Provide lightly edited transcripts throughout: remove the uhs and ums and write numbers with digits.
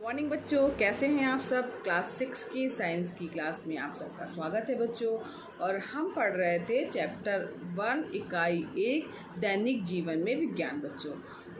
Morning बच्चों, कैसे हैं आप सब। क्लास 6 की साइंस की क्लास में आप सबका स्वागत है बच्चों। और हम पढ़ रहे थे चैप्टर 1 इकाई 1 दैनिक जीवन में विज्ञान बच्चों।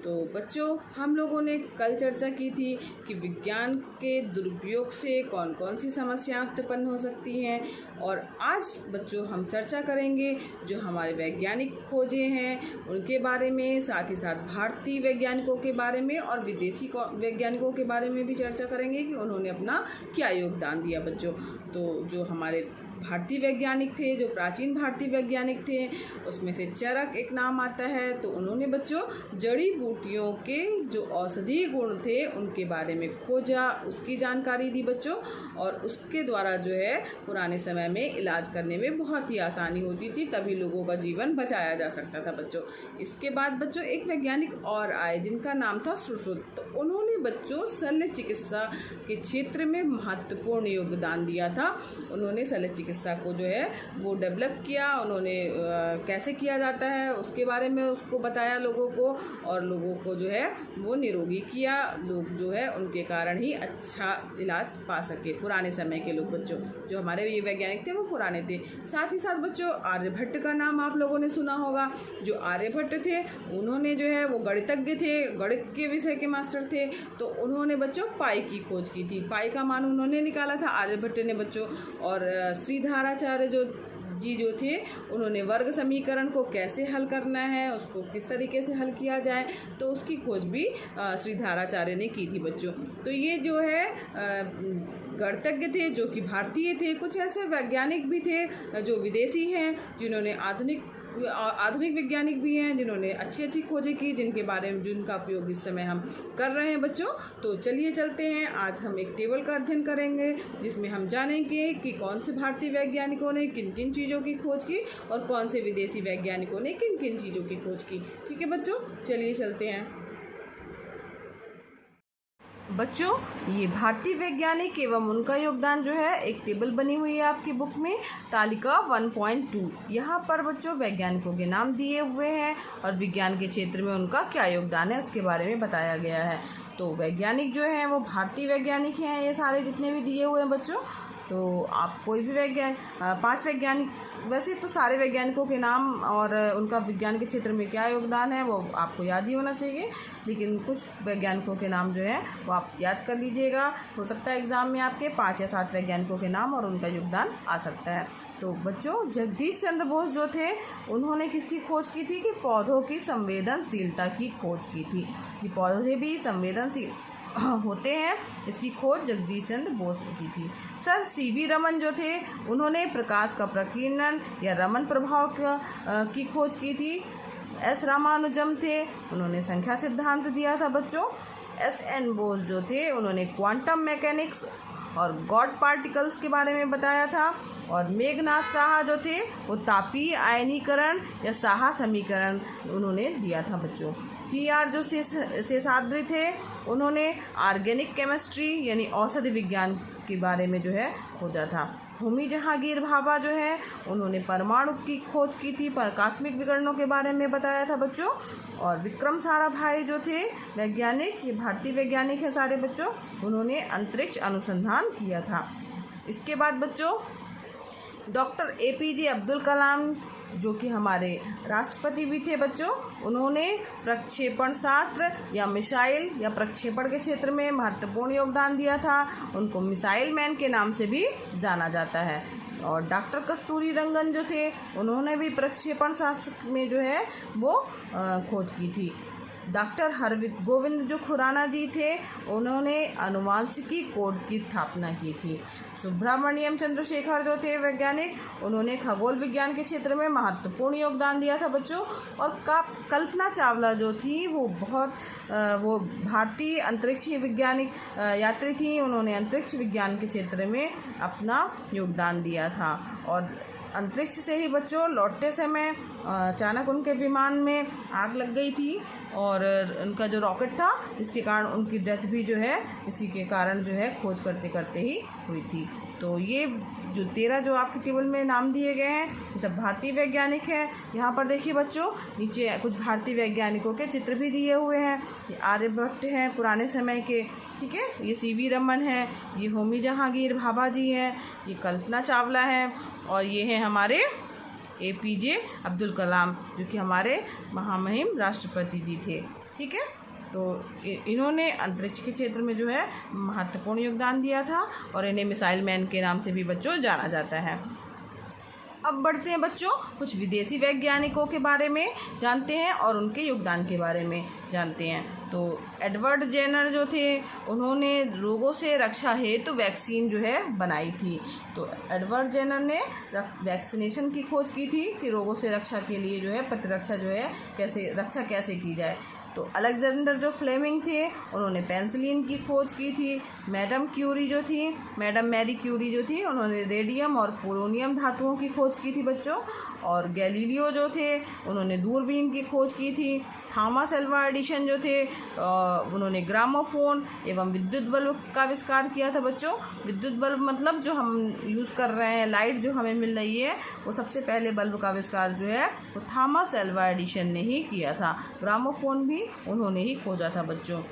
तो बच्चों, हम लोगों ने कल चर्चा की थी कि विज्ञान के दुरुपयोग से कौन कौन सी समस्याएं उत्पन्न हो सकती हैं। और आज बच्चों हम चर्चा करेंगे जो हमारे वैज्ञानिक खोजे हैं उनके बारे में, साथ ही साथ भारतीय वैज्ञानिकों के बारे में और विदेशी वैज्ञानिकों के बारे में भी चर्चा करेंगे कि उन्होंने अपना क्या योगदान दिया बच्चों। तो जो हमारे भारतीय वैज्ञानिक थे, जो प्राचीन भारतीय वैज्ञानिक थे, उसमें से चरक एक नाम आता है। तो उन्होंने बच्चों जड़ी बूटियों के जो औषधीय गुण थे उनके बारे में खोजा, उसकी जानकारी दी बच्चों। और उसके द्वारा जो है पुराने समय में इलाज करने में बहुत ही आसानी होती थी, तभी लोगों का जीवन बचाया जा सकता था बच्चों। इसके बाद बच्चों एक वैज्ञानिक और आए जिनका नाम था श्रुश्रुत। तो उन्होंने बच्चों शल्य चिकित्सा के क्षेत्र में महत्वपूर्ण योगदान दिया था। उन्होंने शल्य चिकित्सा को जो है वो डेवलप किया। उन्होंने कैसे किया जाता है उसके बारे में उसको बताया लोगों को, और लोगों को जो है वो निरोगी किया। लोग जो है उनके कारण ही अच्छा इलाज पा सके, पुराने समय के लोग बच्चों। जो हमारे ये वैज्ञानिक थे वो पुराने थे। साथ ही साथ बच्चों आर्यभट्ट का नाम आप लोगों ने सुना होगा। जो आर्यभट्ट थे उन्होंने जो है वो गणितज्ञ थे, गणित के विषय के मास्टर थे। तो उन्होंने बच्चों पाई की खोज की थी, पाई का मान उन्होंने निकाला था आर्यभट्ट ने बच्चों। और श्रीधराचार्य जो थे उन्होंने वर्ग समीकरण को कैसे हल करना है, उसको किस तरीके से हल किया जाए, तो उसकी खोज भी श्रीधराचार्य ने की थी बच्चों। तो ये जो है गणितज्ञ थे जो कि भारतीय थे। कुछ ऐसे वैज्ञानिक भी थे जो विदेशी हैं, जिन्होंने आधुनिक वैज्ञानिक भी हैं जिन्होंने अच्छी खोजें की, जिनके बारे में जिनका उपयोग इस समय हम कर रहे हैं बच्चों। तो चलिए चलते हैं। आज हम एक टेबल का अध्ययन करेंगे जिसमें हम जानेंगे कि कौन से भारतीय वैज्ञानिकों ने किन किन चीज़ों की खोज की और कौन से विदेशी वैज्ञानिकों ने किन किन चीज़ों की खोज की। ठीक है बच्चों, चलिए चलते हैं। बच्चों, ये भारतीय वैज्ञानिक एवं उनका योगदान जो है एक टेबल बनी हुई है आपकी बुक में, तालिका 1.2। यहाँ पर बच्चों वैज्ञानिकों के नाम दिए हुए हैं और विज्ञान के क्षेत्र में उनका क्या योगदान है उसके बारे में बताया गया है। तो वैज्ञानिक जो हैं वो भारतीय वैज्ञानिक हैं, ये सारे जितने भी दिए हुए हैं बच्चों। तो आप कोई भी 5 वैज्ञानिक, वैसे तो सारे वैज्ञानिकों के नाम और उनका विज्ञान के क्षेत्र में क्या योगदान है वो आपको याद ही होना चाहिए, लेकिन कुछ वैज्ञानिकों के नाम जो है वो आप याद कर लीजिएगा। हो सकता है एग्ज़ाम में आपके 5 या 7 वैज्ञानिकों के नाम और उनका योगदान आ सकता है। तो बच्चों जगदीश चंद्र बोस जो थे उन्होंने किसकी खोज की थी कि पौधों की संवेदनशीलता की खोज की थी, कि पौधे भी संवेदनशील होते हैं, इसकी खोज जगदीश चंद्र बोस ने की थी। सर सीवी रमन जो थे उन्होंने प्रकाश का प्रकीर्णन या रमन प्रभाव की खोज की थी। एस रामानुजम थे, उन्होंने संख्या सिद्धांत दिया था बच्चों। एस.एन. बोस जो थे उन्होंने क्वांटम मैकेनिक्स और गॉड पार्टिकल्स के बारे में बताया था। और मेघनाथ साहा जो थे वो तापीय आयनीकरण या साहा समीकरण उन्होंने दिया था बच्चों। टी.आर. जो शेषाद्रि थे उन्होंने ऑर्गेनिक केमिस्ट्री यानी औषधि विज्ञान के बारे में जो है खोजा था। होमी जहांगीर भाभा जो है उन्होंने परमाणु की खोज की थी, प्रकाशिक विकिरणों के बारे में बताया था बच्चों। और विक्रम साराभाई जो थे वैज्ञानिक, ये भारतीय वैज्ञानिक हैं सारे बच्चों, उन्होंने अंतरिक्ष अनुसंधान किया था। इसके बाद बच्चों डॉक्टर APJ अब्दुल कलाम जो कि हमारे राष्ट्रपति भी थे बच्चों, उन्होंने प्रक्षेपण शास्त्र या मिसाइल या प्रक्षेपण के क्षेत्र में महत्वपूर्ण योगदान दिया था। उनको मिसाइल मैन के नाम से भी जाना जाता है। और डॉक्टर कस्तूरी रंगन जो थे उन्होंने भी प्रक्षेपण शास्त्र में जो है वो खोज की थी। डॉक्टर हरगोविंद जो खुराना जी थे उन्होंने आनुवांशिकी कोड की स्थापना की थी। सुब्रमण्यम चंद्रशेखर जो थे वैज्ञानिक, उन्होंने खगोल विज्ञान के क्षेत्र में महत्वपूर्ण योगदान दिया था बच्चों। और कल्पना चावला जो थी वो वो भारतीय अंतरिक्ष वैज्ञानिक यात्री थी, उन्होंने अंतरिक्ष विज्ञान के क्षेत्र में अपना योगदान दिया था। और अंतरिक्ष से ही बच्चों लौटते समय अचानक उनके विमान में आग लग गई थी और उनका जो रॉकेट था इसके कारण उनकी डेथ भी जो है इसी के कारण जो है खोज करते करते ही हुई थी। तो ये जो 13 जो आपके टेबल में नाम दिए गए हैं ये सब भारतीय वैज्ञानिक हैं। यहाँ पर देखिए बच्चों, नीचे कुछ भारतीय वैज्ञानिकों के चित्र भी दिए हुए हैं। ये आर्यभट्ट हैं पुराने समय के, ठीक है। ये सीवी रमन है, ये होमी जहांगीर भाभा जी हैं, ये कल्पना चावला है, और ये हैं हमारे APJ अब्दुल कलाम, जो कि हमारे महामहिम राष्ट्रपति जी थे, ठीक है। तो इन्होंने अंतरिक्ष के क्षेत्र में जो है महत्वपूर्ण योगदान दिया था, और इन्हें मिसाइल मैन के नाम से भी बच्चों जाना जाता है। अब बढ़ते हैं बच्चों, कुछ विदेशी वैज्ञानिकों के बारे में जानते हैं और उनके योगदान के बारे में जानते हैं। तो एडवर्ड जेनर जो थे, उन्होंने रोगों से रक्षा हेतु वैक्सीन जो है बनाई थी। तो एडवर्ड जेनर ने वैक्सीनेशन की खोज की थी कि रोगों से रक्षा के लिए जो है प्रतिरक्षा जो है कैसे की जाए। तो अलेक्जेंडर जो फ्लेमिंग थे, उन्होंने पेंसिलिन की खोज की थी। मैडम मैरी क्यूरी जो थी, उन्होंने रेडियम और पोलोनियम धातुओं की खोज की थी बच्चों। और गैलीलियो जो थे, उन्होंने दूरबीन की खोज की थी। थॉमस एल्वा एडिसन जो थे, उन्होंने ग्रामोफोन एवं विद्युत बल्ब का आविष्कार किया था बच्चों। विद्युत बल्ब मतलब जो हम यूज़ कर रहे हैं, लाइट जो हमें मिल रही है, वो सबसे पहले बल्ब का आविष्कार जो है वो थॉमस एल्वा एडिसन ने ही किया था। ग्रामोफोन भी उन्होंने ही खोजा था बच्चों।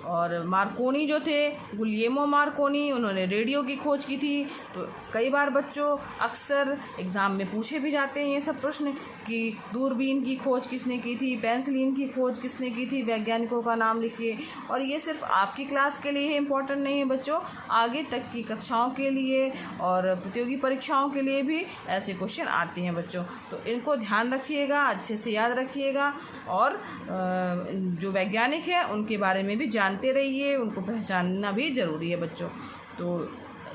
और मार्कोनी जो थे, गुलियेमो मार्कोनी, उन्होंने रेडियो की खोज की थी। तो कई बार बच्चों अक्सर एग्ज़ाम में पूछे भी जाते हैं ये सब प्रश्न कि दूरबीन की खोज किसने की थी, पेंसिलिन की खोज किसने की थी, वैज्ञानिकों का नाम लिखिए। और ये सिर्फ आपकी क्लास के लिए ही इम्पोर्टेंट नहीं है बच्चों, आगे तक की कक्षाओं के लिए और प्रतियोगी परीक्षाओं के लिए भी ऐसे क्वेश्चन आते हैं बच्चों। तो इनको ध्यान रखिएगा, अच्छे से याद रखिएगा, और जो वैज्ञानिक हैं उनके बारे में भी जानते रहिए, उनको पहचानना भी ज़रूरी है बच्चों। तो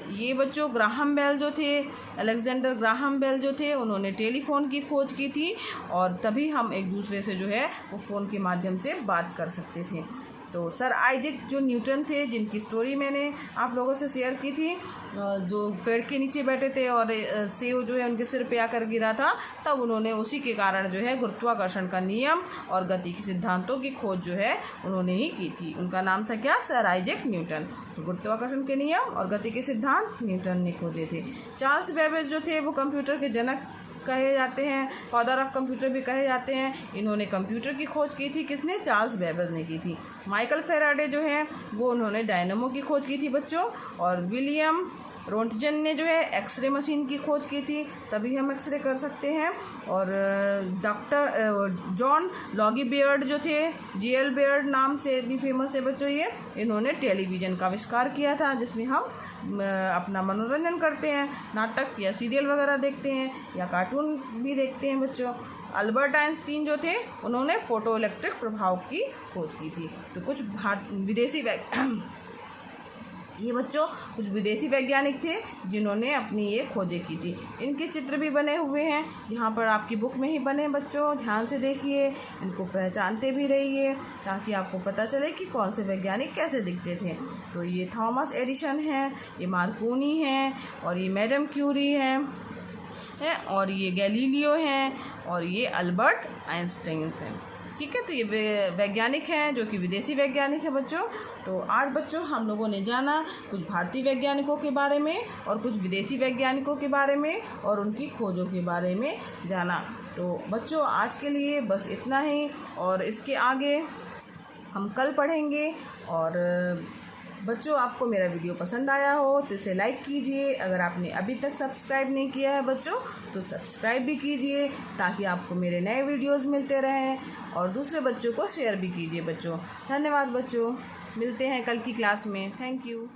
ये बच्चों ग्राहम बेल जो थे, अलेक्जेंडर ग्राहम बेल जो थे, उन्होंने टेलीफोन की खोज की थी, और तभी हम एक दूसरे से जो है वो फ़ोन के माध्यम से बात कर सकते थे। तो सर आइजैक जो न्यूटन थे, जिनकी स्टोरी मैंने आप लोगों से शेयर की थी, जो पेड़ के नीचे बैठे थे और सेब जो है उनके सिर पे आकर गिरा था, तब उन्होंने उसी के कारण जो है गुरुत्वाकर्षण का नियम और गति के सिद्धांतों की खोज जो है उन्होंने ही की थी। उनका नाम था क्या? Sir Isaac Newton. गुरुत्वाकर्षण के नियम और गति के सिद्धांत न्यूटन ने खोजे थे। चार्ल्स बेबेज जो थे वो कंप्यूटर के जनक कहे जाते हैं, फादर ऑफ कंप्यूटर भी कहे जाते हैं। इन्होंने कंप्यूटर की खोज की थी, किसने? चार्ल्स बेबेज ने की थी। माइकल फेराडे जो हैं वो उन्होंने डायनामो की खोज की थी बच्चों। और विलियम रोंटजन ने जो है एक्सरे मशीन की खोज की थी, तभी हम एक्सरे कर सकते हैं। और डॉक्टर जॉन लॉगी बेयर्ड जो थे, GL बेयर्ड नाम से भी फेमस है बच्चों ये, इन्होंने टेलीविज़न का आविष्कार किया था, जिसमें हम अपना मनोरंजन करते हैं, नाटक या सीरियल वगैरह देखते हैं या कार्टून भी देखते हैं बच्चों। अल्बर्ट आइंस्टीन जो थे, उन्होंने फोटो इलेक्ट्रिक प्रभाव की खोज की थी। तो कुछ विदेशी ये बच्चों कुछ विदेशी वैज्ञानिक थे जिन्होंने अपनी ये खोजें की थी। इनके चित्र भी बने हुए हैं, यहाँ पर आपकी बुक में ही बने बच्चों, ध्यान से देखिए, इनको पहचानते भी रहिए ताकि आपको पता चले कि कौन से वैज्ञानिक कैसे दिखते थे। तो ये थॉमस एडिसन हैं, ये मार्कोनी हैं, और ये मैडम क्यूरी हैं, और ये गैलीलियो हैं, और ये अल्बर्ट आइंस्टाइन हैं। ठीक है, तो ये वैज्ञानिक हैं जो कि विदेशी वैज्ञानिक हैं बच्चों। तो आज बच्चों हम लोगों ने जाना कुछ भारतीय वैज्ञानिकों के बारे में और कुछ विदेशी वैज्ञानिकों के बारे में और उनकी खोजों के बारे में जाना। तो बच्चों आज के लिए बस इतना ही, और इसके आगे हम कल पढ़ेंगे। और बच्चों आपको मेरा वीडियो पसंद आया हो तो इसे लाइक कीजिए। अगर आपने अभी तक सब्सक्राइब नहीं किया है बच्चों तो सब्सक्राइब भी कीजिए ताकि आपको मेरे नए वीडियोस मिलते रहें, और दूसरे बच्चों को शेयर भी कीजिए बच्चों। धन्यवाद बच्चों, मिलते हैं कल की क्लास में। Thank you.